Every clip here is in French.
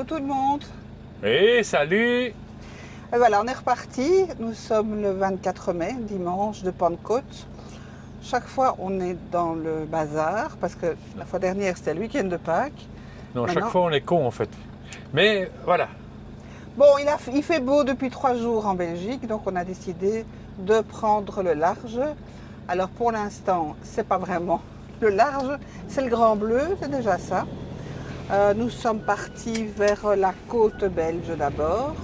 tout le monde. Hey, salut! Et voilà, on est reparti. Nous sommes le 24 mai, dimanche de Pentecôte. Chaque fois, on est dans le bazar parce que la fois dernière, c'était le week-end de Pâques. Non, chaque Maintenant- fois on est con en fait. Mais voilà, Bon, il fait beau depuis 3 jours en Belgique, donc on a décidé de prendre le large. Alors pour l'instant, c'est pas vraiment le large, c'est le Grand Bleu, c'est déjà ça. Nous sommes partis vers la côte belge d'abord,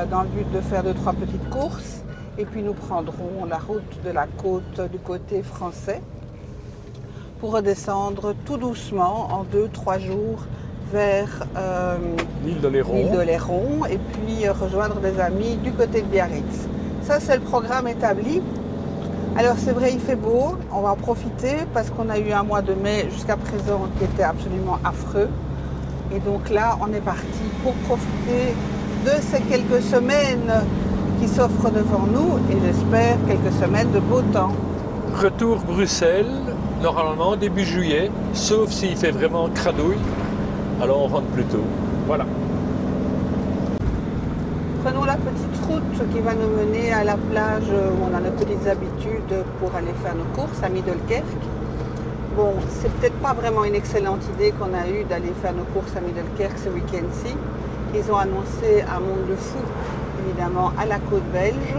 dans le but de faire 2-3 petites courses. Et puis nous prendrons la route de la côte du côté français pour redescendre tout doucement en 2-3 jours vers l'île de Léron. l'île de Léron et puis rejoindre des amis du côté de Biarritz. Ça, c'est le programme établi. Alors c'est vrai, il fait beau, on va en profiter parce qu'on a eu un mois de mai jusqu'à présent qui était absolument affreux. Et donc là, on est parti pour profiter de ces quelques semaines qui s'offrent devant nous et j'espère quelques semaines de beau temps. Retour Bruxelles, normalement début juillet, sauf s'il fait vraiment cradouille, alors on rentre plus tôt. Voilà. Prenons la petite route qui va nous mener à la plage où on a nos petites habitudes pour aller faire nos courses à Middelkerk. Bon, c'est peut-être pas vraiment une excellente idée qu'on a eue d'aller faire nos courses à Middelkerk ce week-end-ci. Ils ont annoncé un monde de fou, évidemment, à la côte belge.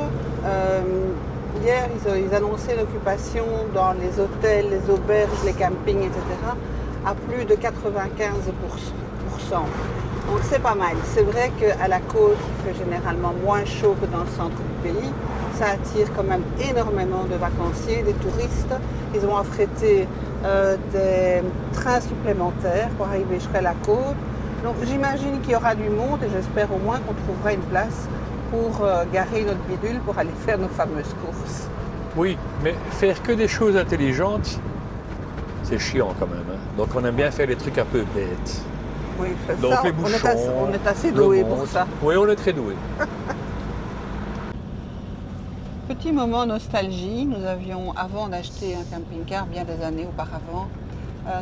Hier, ils annonçaient l'occupation dans les hôtels, les auberges, les campings, etc. à plus de 95%. Donc c'est pas mal. C'est vrai qu'à la côte, il fait généralement moins chaud que dans le centre du pays. Ça attire quand même énormément de vacanciers, des touristes. Ils ont affrété des trains supplémentaires pour arriver jusqu'à la côte. Donc j'imagine qu'il y aura du monde et j'espère au moins qu'on trouvera une place pour garer notre bidule pour aller faire nos fameuses courses. Oui, mais faire que des choses intelligentes, c'est chiant quand même. Hein. Donc on aime bien faire des trucs un peu bêtes. Oui, Donc ça, les bouchons, on est assez le doués monde. pour ça. Oui, on est très doués. Petit moment nostalgie, nous avions, avant d'acheter un camping-car, bien des années auparavant,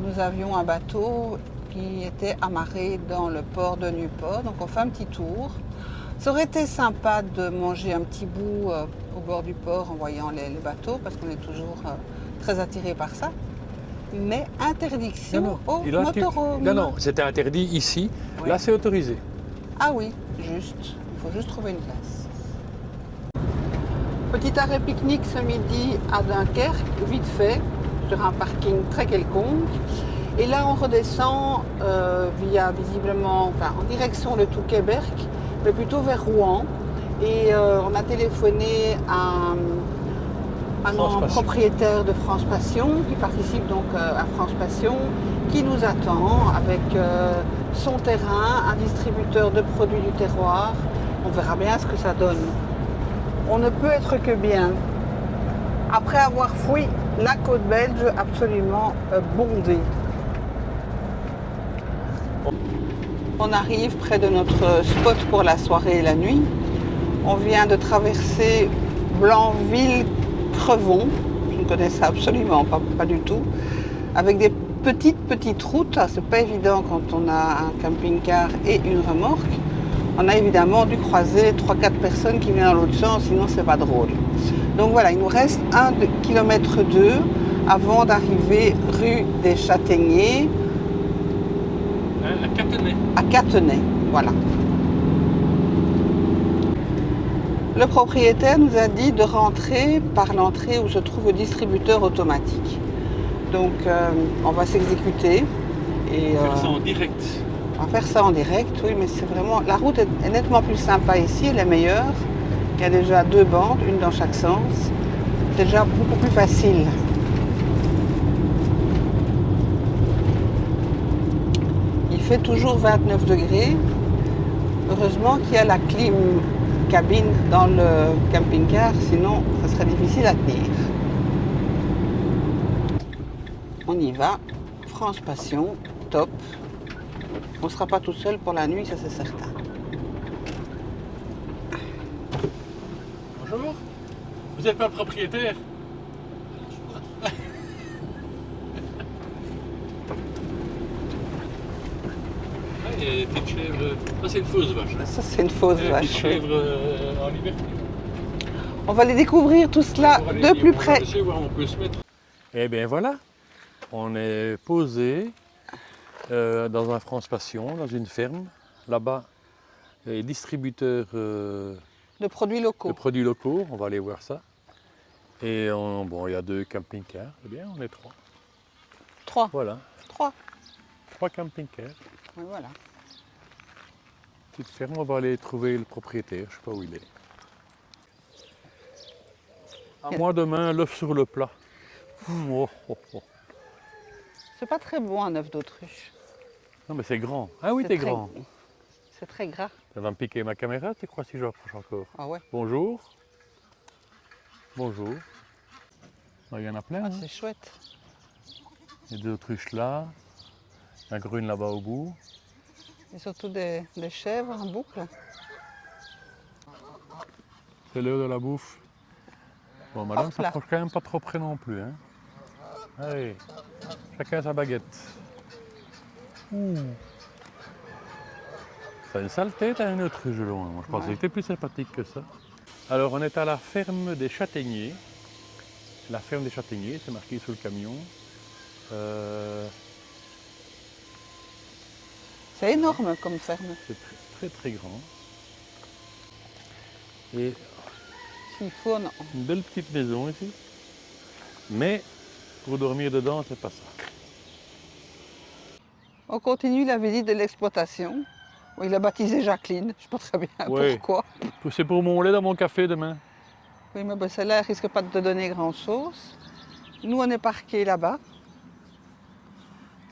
nous avions un bateau qui était amarré dans le port de Nieuwpoort. Donc on fait un petit tour. Ça aurait été sympa de manger un petit bout au bord du port en voyant les bateaux, parce qu'on est toujours très attiré par ça. Mais interdiction au motorhome. Non, c'était interdit ici. Oui. Là, c'est autorisé. Ah oui, juste. Il faut juste trouver une place. Petit arrêt pique-nique ce midi à Dunkerque, vite fait, sur un parking très quelconque. Et là, on redescend en direction de Touquet-Berck, mais plutôt vers Rouen. Et on a téléphoné à un grand propriétaire de France Passion, qui participe donc à France Passion, qui nous attend avec son terrain, un distributeur de produits du terroir. On verra bien ce que ça donne. On ne peut être que bien. Après avoir fouillé la côte belge absolument bondée. On arrive près de notre spot pour la soirée et la nuit. On vient de traverser Blanville-Crevon. Je ne connaissais absolument pas du tout. Avec des petites routes. C'est pas évident quand on a un camping-car et une remorque. On a évidemment dû croiser 3-4 personnes qui viennent dans l'autre sens, sinon c'est pas drôle. Donc voilà, il nous reste 1,2 km avant d'arriver rue des Châtaigniers. À Catenay. À Catenay, voilà. Le propriétaire nous a dit de rentrer par l'entrée où se trouve le distributeur automatique. Donc on va s'exécuter. Et Faire ça en direct. on va faire ça en direct, oui, mais c'est vraiment... La route est nettement plus sympa ici, elle est meilleure. Il y a déjà 2 bandes, une dans chaque sens. C'est déjà beaucoup plus facile. Il fait toujours 29 degrés. Heureusement qu'il y a la clim cabine dans le camping-car, sinon ça serait difficile à tenir. On y va. France Passion, top. On ne sera pas tout seul pour la nuit, ça c'est certain. Bonjour. Vous n'êtes pas le propriétaire? les petites chèvres. Ah, c'est une fausse vache. Ça, c'est une fausse Les vache. petites Oui. chèvres en liberté. On va les découvrir tout cela de plus près. Voir où on peut se mettre. Et bien voilà, on est posé dans un France Passion, dans une ferme. Là-bas, les distributeurs De produits de locaux. produits locaux, on va aller voir ça. Et bon, il y a 2 camping-cars, c'est bien, on est 3. 3. Voilà, 3. 3 camping-cars. Oui, voilà. Petite ferme, on va aller trouver le propriétaire, je ne sais pas où il est. À moi demain, l'œuf sur le plat. Oh, oh, oh. C'est pas très bon un œuf d'autruche. Non mais c'est grand. Ah oui, C'est t'es très- grand. C'est très gras. Ça va me piquer ma caméra, tu crois, si je rapproche encore? Ah ouais. Bonjour. Bonjour. Il y en a plein. Ah, Hein. c'est chouette. Il y a 2 autruches là. Un grune là-bas au bout. Et surtout des chèvres en boucle. C'est l'heure de la bouffe. Bon, madame Hop là. s'approche quand même pas trop près non plus. Hein. Allez, chacun sa baguette. Ouh. Ça a une sale tête, hein, une autruche de loin. Moi, je pensais Ouais. que c'était plus sympathique que ça. Alors, on est à la ferme des Châtaigniers. La ferme des Châtaigniers, c'est marqué sur le camion. C'est énorme comme ferme. C'est très, très grand. Et S'il faut, non. une belle petite maison ici. Mais pour dormir dedans, c'est pas ça. On continue la visite de l'exploitation. Où il a baptisé Jacqueline. Je ne sais pas très bien Ouais. pourquoi. C'est pour mon lait dans mon café demain. Oui, mais ben, celle-là, elle risque pas de te donner grand-chose. Nous, on est parqués là-bas.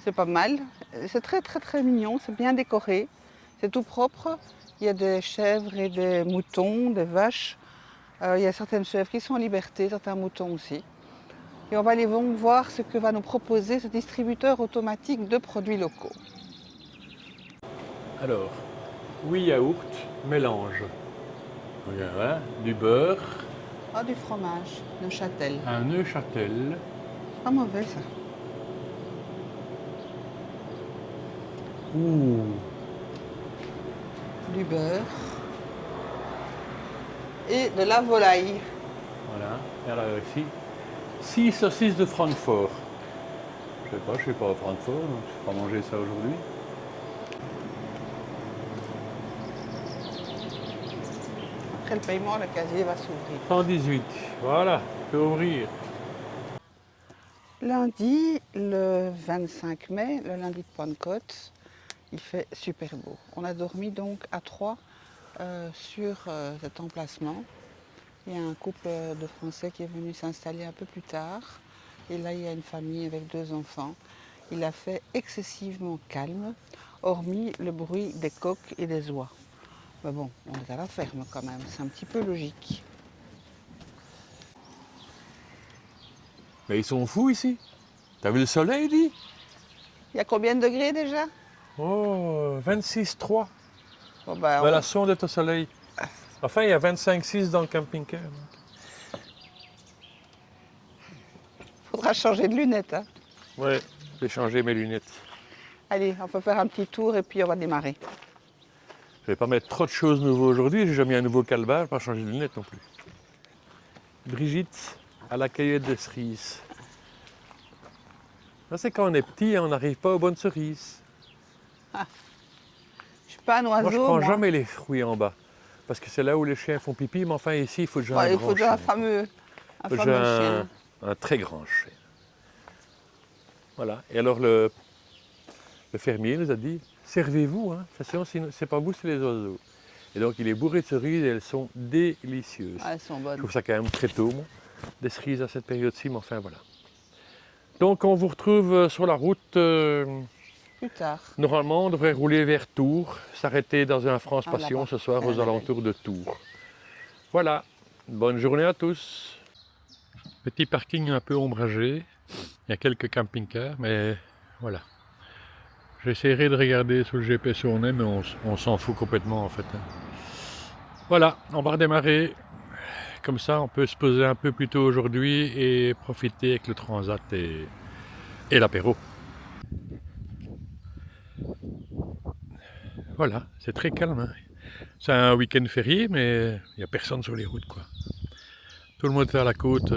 C'est pas mal. C'est très, très, très mignon. C'est bien décoré. C'est tout propre. Il y a des chèvres et des moutons, des vaches. Il y a certaines chèvres qui sont en liberté, certains moutons aussi. Et on va aller voir ce que va nous proposer ce distributeur automatique de produits locaux. Alors, oui, yaourt, mélange. Regarde, hein, du beurre, Ah, du fromage, Neuchâtel. un Neuchâtel, Pas mauvais ça. ouh, Du beurre. Et de la volaille. voilà. Et alors ici, 6 saucisses de Francfort. Je sais pas à Francfort, donc je vais pas manger ça aujourd'hui. Après le paiement, le casier va s'ouvrir. 118, voilà, je peux ouvrir. Lundi, le 25 mai, le lundi de Pentecôte, il fait super beau. On a dormi donc à 3 sur cet emplacement. Il y a un couple de Français qui est venu s'installer un peu plus tard. Et là, il y a une famille avec 2 enfants. Il a fait excessivement calme, hormis le bruit des coqs et des oies. Mais bon, on est à la ferme quand même, c'est un petit peu logique. Mais ils sont fous ici. T'as vu le soleil, dit? Il y a combien de degrés déjà? Oh, 26,3. Bon, ben, La sonde est au soleil. Enfin, il y a 25,6 dans le camping-car. faudra changer de lunettes. Hein. Ouais, j'ai changé mes lunettes. Allez, on peut faire un petit tour et puis on va démarrer. Je vais pas mettre trop de choses nouveaux aujourd'hui. J'ai déjà mis un nouveau calbar, je vais pas changer de lunettes non plus. Brigitte à la cueillette de cerises. Ça, c'est quand on est petit, on n'arrive pas aux bonnes cerises. Je suis pas un oiseau. Moi, je prends jamais les fruits en bas. Parce que c'est là où les chiens font pipi, mais enfin ici, il faut déjà un Il grand faut déjà chien. un fameux Il faut déjà chien. un très grand chien. Voilà. Et alors le fermier nous a dit, servez-vous, hein. C'est pas vous, c'est les oiseaux. Et donc il est bourré de cerises et elles sont délicieuses. Ah, elles sont Je bonnes. trouve ça quand même très tôt, moi, des cerises à cette période-ci, mais enfin voilà. Donc on vous retrouve sur la route. Plus tard. Normalement, on devrait rouler vers Tours, s'arrêter dans un France Ah, Passion là-bas. ce soir Ah, aux là, là. alentours de Tours. Voilà, bonne journée à tous. Petit parking un peu ombragé, il y a quelques camping-cars, mais voilà. J'essaierai de regarder sur le GPS où on est, mais on s'en fout complètement en fait. Voilà, on va redémarrer. Comme ça, on peut se poser un peu plus tôt aujourd'hui et profiter avec le transat et l'apéro. Voilà, c'est très calme. Hein. C'est un week-end férié, mais il n'y a personne sur les routes, quoi. Tout le monde est à la côte,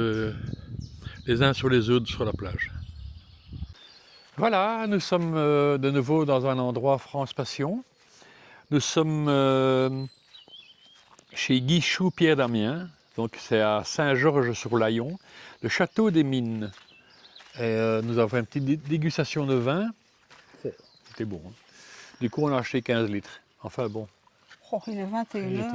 les uns sur les autres sur la plage. Voilà, nous sommes de nouveau dans un endroit France Passion. Nous sommes chez Guichou Pierre Damien, donc c'est à Saint-Georges-sur-Layon, le château des Mines. Et nous avons une petite dégustation de vin. C'était bon. Hein. Du coup, on a acheté 15 litres. Enfin bon. Oh, il est 21h.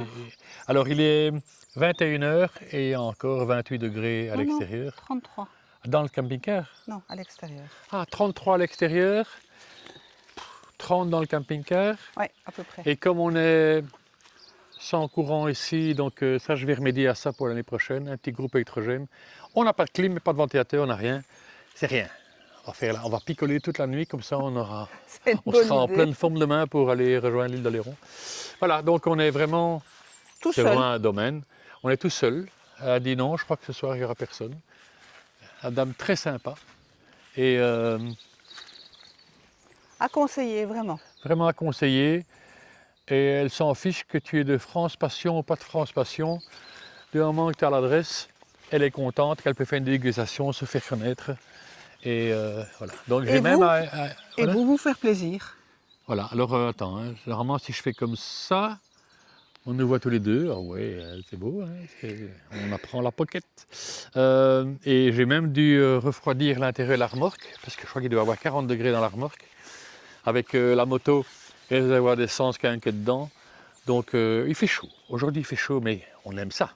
Alors, il est 21h et encore 28 degrés à l'extérieur. 33. Dans le camping-car? Non, à l'extérieur. Ah, 33 à l'extérieur, 30 dans le camping-car. Oui, à peu près. Et comme on est sans courant ici, donc ça, je vais remédier à ça pour l'année prochaine, un petit groupe électrogène. On n'a pas de clim, pas de ventilateur, on n'a rien. C'est rien. On va picoler toute la nuit, comme ça on sera en pleine forme demain pour aller rejoindre l'île d'Oléron. Voilà, donc on est vraiment, c'est vraiment un domaine. On est tout seul. Elle a dit non, je crois que ce soir il n'y aura personne. Une dame très sympa. Et à conseiller, vraiment. Vraiment à conseiller. Et elle s'en fiche que tu es de France Passion ou pas de France Passion. Du moment que tu as l'adresse, elle est contente qu'elle peut faire une dégustation, se faire connaître. Et voilà. Donc j'ai même et vous faire plaisir. Voilà, alors attends, hein. Généralement si je fais comme ça, on nous voit tous les deux. Ah ouais, c'est beau, hein. On apprend la pocket. Et j'ai même dû refroidir l'intérieur de la remorque, parce que je crois qu'il doit y avoir 40 degrés dans la remorque, avec la moto et le réservoir d'essence quand même qui est dedans. Donc il fait chaud. Aujourd'hui il fait chaud, mais on aime ça.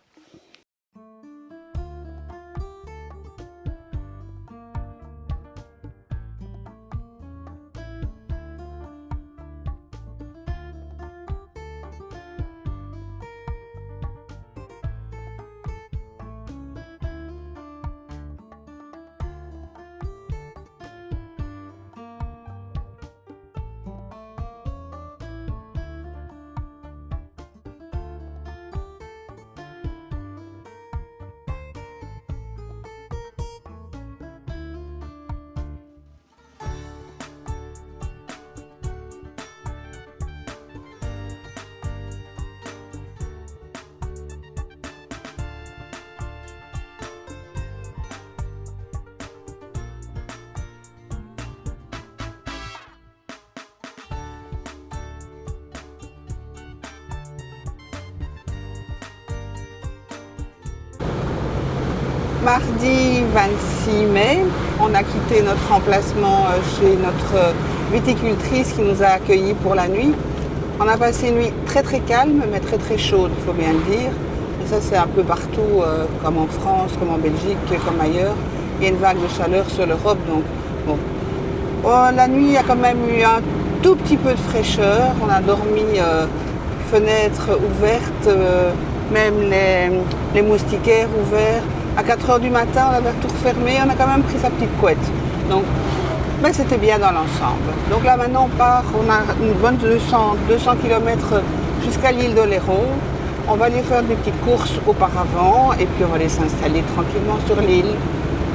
Mardi 26 mai, on a quitté notre emplacement chez notre viticultrice qui nous a accueillis pour la nuit. On a passé une nuit très très calme, mais très très chaude, il faut bien le dire. Et ça c'est un peu partout, comme en France, comme en Belgique, comme ailleurs. Il y a une vague de chaleur sur l'Europe, donc bon. La nuit, il y a quand même eu un tout petit peu de fraîcheur. On a dormi fenêtres ouvertes, même les moustiquaires ouverts. À 4 h du matin, on avait tout refermé, on a quand même pris sa petite couette. Donc, mais c'était bien dans l'ensemble. Donc là maintenant on part, on a une bonne 200 km jusqu'à l'île d'Oléron. On va aller faire des petites courses auparavant et puis on va aller s'installer tranquillement sur l'île.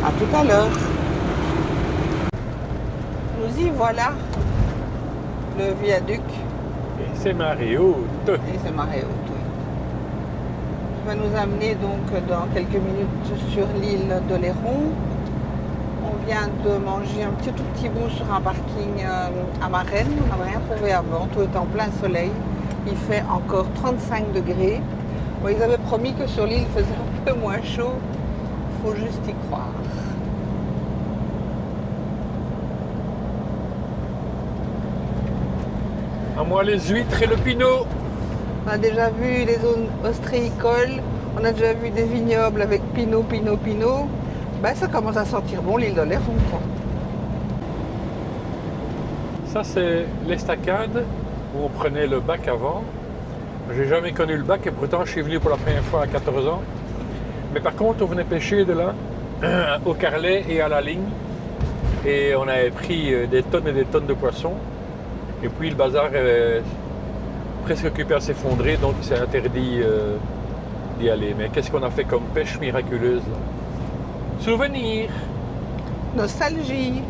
À tout à l'heure. Nous y voilà, le viaduc. Et c'est marée haute. Et c'est marée haute, oui. Va nous amener donc dans quelques minutes sur l'île d'Oléron. On vient de manger un tout petit bout sur un parking à Marennes. On n'avait rien trouvé avant, tout est en plein soleil. Il fait encore 35 degrés. Bon, ils avaient promis que sur l'île il faisait un peu moins chaud. Il faut juste y croire. À moi les huîtres et le pinot. On a déjà vu les zones ostréicoles, on a déjà vu des vignobles avec pinot. Ben, ça commence à sentir bon l'île d'Oléron, quoi. Ça c'est l'estacade où on prenait le bac avant. J'ai jamais connu le bac et pourtant je suis venu pour la première fois à 14 ans. Mais par contre on venait pêcher de là au carlet et à la ligne et on avait pris des tonnes et des tonnes de poissons. Et puis le bazar est presque occupé à s'effondrer, donc c'est interdit d'y aller. Mais qu'est-ce qu'on a fait comme pêche miraculeuse là? Souvenir! Nostalgie.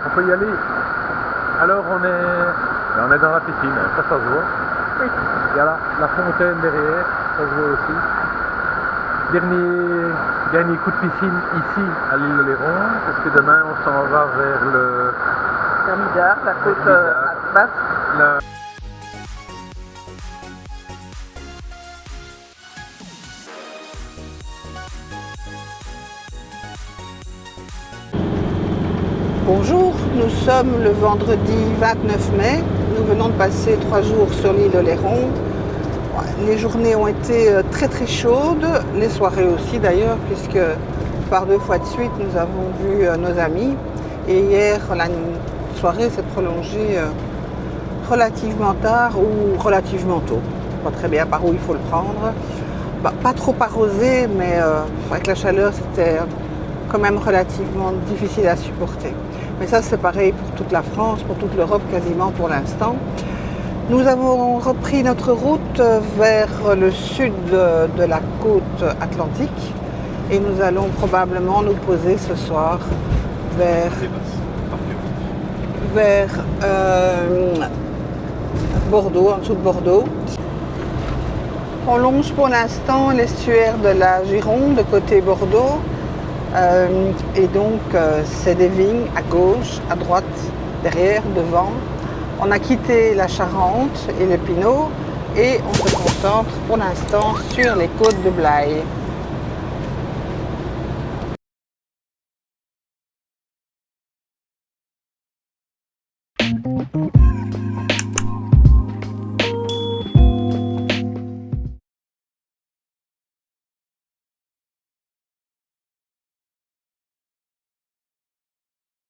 On peut y aller. Alors on est dans la piscine, ça se voit. Oui. Il y a la fontaine derrière, ça se voit aussi. Dernier coup de piscine ici à l'île de Léron, parce que demain on s'en va vers le... Midar, la côte basque. Bonjour, nous sommes le vendredi 29 mai. Nous venons de passer 3 jours sur l'île de Léron. Les journées ont été très très chaudes, les soirées aussi d'ailleurs, puisque par 2 fois de suite nous avons vu nos amis. Et hier, la soirée s'est prolongée relativement tard ou relativement tôt. Pas très bien par où il faut le prendre. Pas trop arrosé, mais avec la chaleur, c'était quand même relativement difficile à supporter. Mais ça, c'est pareil pour toute la France, pour toute l'Europe quasiment pour l'instant. Nous avons repris notre route vers le sud de la côte atlantique et nous allons probablement nous poser ce soir vers Bordeaux, en dessous de Bordeaux. On longe pour l'instant l'estuaire de la Gironde, côté Bordeaux. Et donc, c'est des vignes à gauche, à droite, derrière, devant. On a quitté la Charente et le Pinot et on se concentre pour l'instant sur les côtes de Blaye.